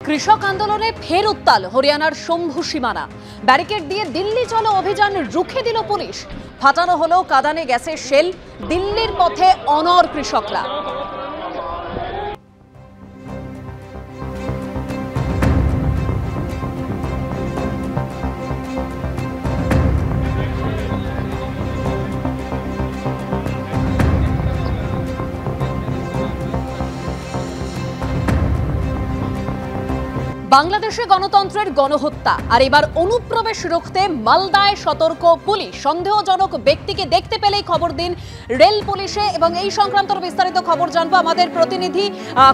কৃষক আন্দোলনে ফের উত্তাল হরিয়ানার শম্ভু সীমানা। ব্যারিকেড দিয়ে দিল্লি চলো অভিযান রুখে দিল পুলিশ। ফাটানো হলো কাঁদানে গ্যাসের শেল। দিল্লির পথে অনড় কৃষকরা। বাংলাদেশে গণতন্ত্রের গণহত্যা আর এবার অনুপ্রবেশ রুখতে মালদায় সতর্ক পুলিশ। সন্দেহজনক ব্যক্তিকে দেখতে পেলেই খবর দিন রেল পুলিশে। এবং এই সংক্রান্ত বিস্তারিত খবর জানবো আমাদের প্রতিনিধি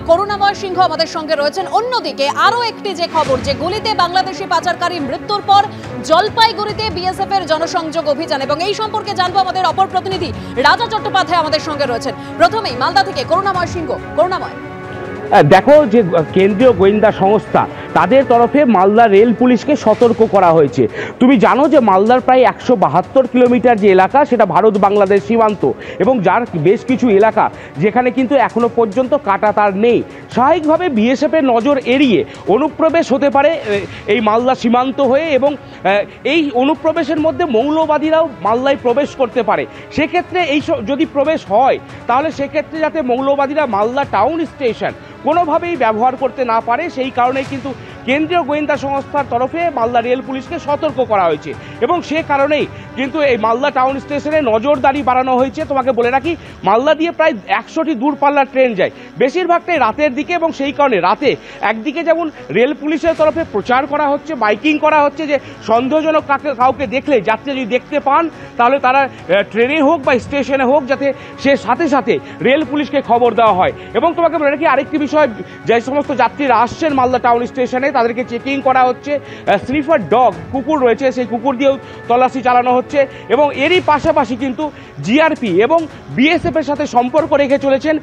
করুণাময় সিংহ আমাদের সঙ্গে রয়েছেন। অন্যদিকে আরো একটি যে খবর, যে গুলিতে বাংলাদেশি পাচারকারী মৃত্যুর পর জলপাইগুড়িতে বিএসএফ এর জনসংযোগ অভিযান, এবং এই সম্পর্কে জানবো আমাদের অপর প্রতিনিধি রাজা চট্টোপাধ্যায় আমাদের সঙ্গে রয়েছেন। প্রথমেই মালদা থেকে করুণাময় সিংহ। করুণাময়, দেখো, যে কেন্দ্রীয় গোয়েন্দা সংস্থা তাদের তরফে মালদা রেল পুলিশকে সতর্ক করা হয়েছে। তুমি জানো যে মালদার প্রায় 172 কিলোমিটার যে এলাকা, সেটা ভারত বাংলাদেশ সীমান্ত, এবং যার বেশ কিছু এলাকা যেখানে কিন্তু এখনো পর্যন্ত কাঁটাতার নেই। স্বাভাবিকভাবে বিএসএফের নজর এড়িয়ে অনুপ্রবেশ হতে পারে এই মালদা সীমান্ত হয়ে, এবং এই অনুপ্রবেশের মধ্যে মৌলবাদীরাও মালদায় প্রবেশ করতে পারে। সেক্ষেত্রে যদি প্রবেশ হয়, তাহলে সেক্ষেত্রে যাতে মৌলবাদীরা মালদা টাউন স্টেশন কোনোভাবেই ব্যবহার করতে না পারে, সেই কারণেই কিন্তু কেন্দ্রীয় গোয়েন্দা সংস্থার তরফে মালদা রেল পুলিশকে সতর্ক করা হয়েছে। এবং সে কারণেই কিন্তু এই মালদা টাউন স্টেশনে নজরদারি বাড়ানো হয়েছে। তোমাকে বলে রাখি, মালদা দিয়ে প্রায় 100টি দূরপাল্লার ট্রেন যায়, বেশিরভাগটাই রাতের দিকে, এবং সেই কারণে রাতে একদিকে যেমন রেল পুলিশের তরফে প্রচার করা হচ্ছে, মাইকিং করা হচ্ছে যে সন্দেহজনক কাউকে দেখলে, যাত্রী যদি দেখতে পান, তাহলে তারা ট্রেনে হোক বা স্টেশনে হোক, যাতে সে সাথে সাথে রেল পুলিশকে খবর দেওয়া হয়। এবং তোমাকে বলে রাখি আরেকটি বিষয়, যে সমস্ত যাত্রীরা আসছেন মালদা টাউন স্টেশনে, তাদেরকে চেকিং করা হচ্ছে। স্নিফার ডগ, কুকুর রয়েছে, সেই কুকুর দিয়েও তল্লাশি চালানো হচ্ছে। এবং এরই পাশাপাশি কিন্তু জিআরপি এবং বিএসএফ এর সাথে সম্পর্ক রেখে চলেছেন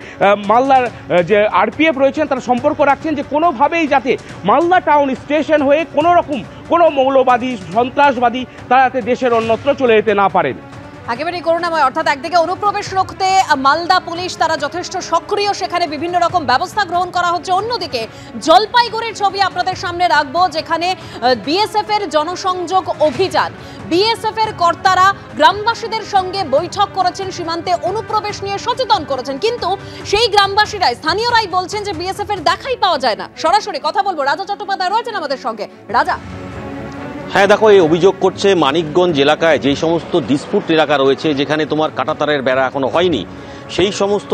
মালদার যে আরপিএফ রয়েছেন, তারা সম্পর্ক রাখছেন যে কোনোভাবেই যাতে মালদা টাউন স্টেশন হয়ে কোনো মৌলবাদী সন্ত্রাসবাদী তারা যাতে দেশের অন্যত্র চলে যেতে না পারেন। একেবারেই করুণাময়। অর্থাৎ একদিকে অনুপ্রবেশ রুখতে মালদা পুলিশ তারা যথেষ্ট সক্রিয়, সেখানে বিভিন্ন রকম ব্যবস্থা গ্রহণ করা হচ্ছে। অন্যদিকে জলপাইগুড়ির ছবি আপনাদের সামনে রাখবো, যেখানে বিএসএফ এর জনসংযোগ অভিযান। বিএসএফ এর কর্তারা গ্রামবাসীদের সঙ্গে বৈঠক করেছেন, সীমান্তে অনুপ্রবেশ নিয়ে সচেতন করেছেন, কিন্তু সেই গ্রামবাসীরাই, স্থানীয়রাই বলছেন যে বিএসএফ এর দেখাই পাওয়া যায় না। সরাসরি কথা বলবো, রাজা চট্টোপাধ্যায় রয়েছেন আমাদের সঙ্গে। রাজা। হ্যাঁ, দেখো, এই অভিযোগ করছে মানিকগঞ্জ এলাকায় যেই সমস্ত ডিসপুট এলাকা রয়েছে, যেখানে তোমার কাঁটাতারের বেড়া এখনো হয়নি, সেই সমস্ত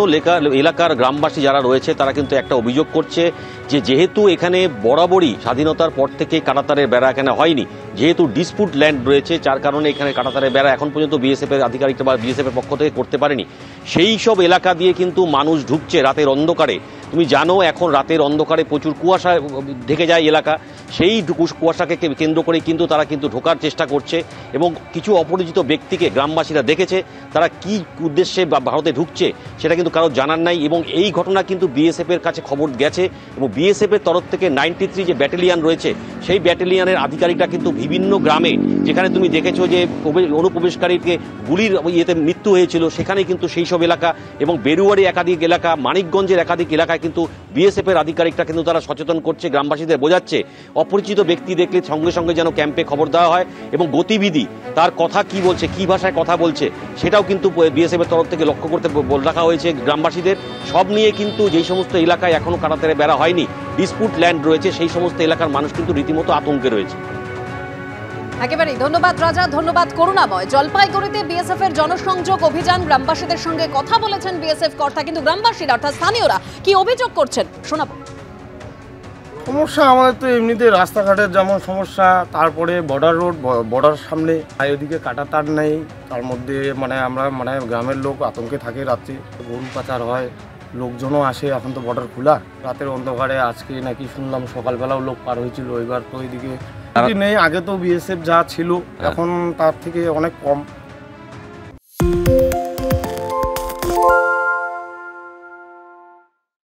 এলাকার গ্রামবাসী যারা রয়েছে তারা কিন্তু একটা অভিযোগ করছে যে যেহেতু এখানে বরাবরই স্বাধীনতার পর থেকে কাঁটাতারের বেড়া এখানে হয়নি, যেহেতু ডিসপুট ল্যান্ড রয়েছে, যার কারণে এখানে কাঁটাতারের বেড়া এখন পর্যন্ত বিএসএফ এর আধিকারিকরা বা বিএসএফ এর পক্ষ থেকে করতে পারেনি। সেই সব এলাকা দিয়ে কিন্তু মানুষ ঢুকছে রাতের অন্ধকারে। তুমি জানো, এখন রাতের অন্ধকারে প্রচুর কুয়াশা ঢেকে যায় এলাকা, সেই কুয়াশাকে কেন্দ্র করে কিন্তু তারা কিন্তু ঢোকার চেষ্টা করছে। এবং কিছু অপরিচিত ব্যক্তিকে গ্রামবাসীরা দেখেছে, তারা কি উদ্দেশ্যে ভারতে ঢুকছে সেটা কিন্তু কারো জানার নাই। এবং এই ঘটনা কিন্তু বিএসএফ এর কাছে খবর গেছে, এবং বিএসএফ এর তরফ থেকে 93 যে ব্যাটালিয়ান রয়েছে, সেই ব্যাটালিয়ানের আধিকারিকরা কিন্তু বিভিন্ন গ্রামে, যেখানে তুমি দেখেছো যে অনুপ্রবেশকারীকে গুলির ইয়েতে মৃত্যু হয়েছিল, সেখানে কিন্তু সেই সব এলাকা এবং বেরুয়ারি একাধিক এলাকা, মানিকগঞ্জের একাধিক এলাকায় কিন্তু বিএসএফ এর আধিকারিকরা কিন্তু তারা সচেতন করছে, গ্রামবাসীদের বোঝাচ্ছে অপরিচিত ব্যক্তি দেখলে সঙ্গে সঙ্গে যেন ক্যাম্পে খবর দেওয়া হয়। এবং গতিবিধি, তার কথা কি বলছে, কি ভাষায় কথা বলছে, সেটাও কিন্তু বিএসএফ এর তরফ থেকে লক্ষ্য করতে রাখা হয়েছে গ্রামবাসীদের। সব নিয়ে কিন্তু যেই সমস্ত এলাকায় এখনো কাঁটাতারে বেড়া হয়নি, ডিসপুট ল্যান্ড রয়েছে, সেই সমস্ত এলাকার মানুষ কিন্তু রীতিমতো আতঙ্কে রয়েছে। একেবারেই ধন্যবাদ রাজা, ধন্যবাদ করুণাময়। জলপাইগুড়িতে বিএসএফ এর জনসংযোগ অভিযান, গ্রামবাসীদের সঙ্গে কথা বলেছেন বিএসএফ কর্তা, কিন্তু গ্রামবাসীরা অর্থাৎ স্থানীয়রা কি অভিযোগ করছেন শোনাবো। সমস্যা আমাদের তো এমনিতে রাস্তাঘাটের যেমন সমস্যা, তারপরে বর্ডার রোড, বর্ডার সামনে, ওইদিকে কাঁটাতার নেই, তার মধ্যে আমরা গ্রামের লোক আতঙ্কে থাকে। রাত্রে গরু পাচার হয়, লোকজনও আসে। এখন তো বর্ডার খোলা, রাতের অন্ধকারে আজকে নাকি শুনলাম সকালবেলাও লোক পার হয়েছিল। এবার তো ওইদিকে নেই, আগে তো বিএসএফ যা ছিল এখন তার থেকে অনেক কম।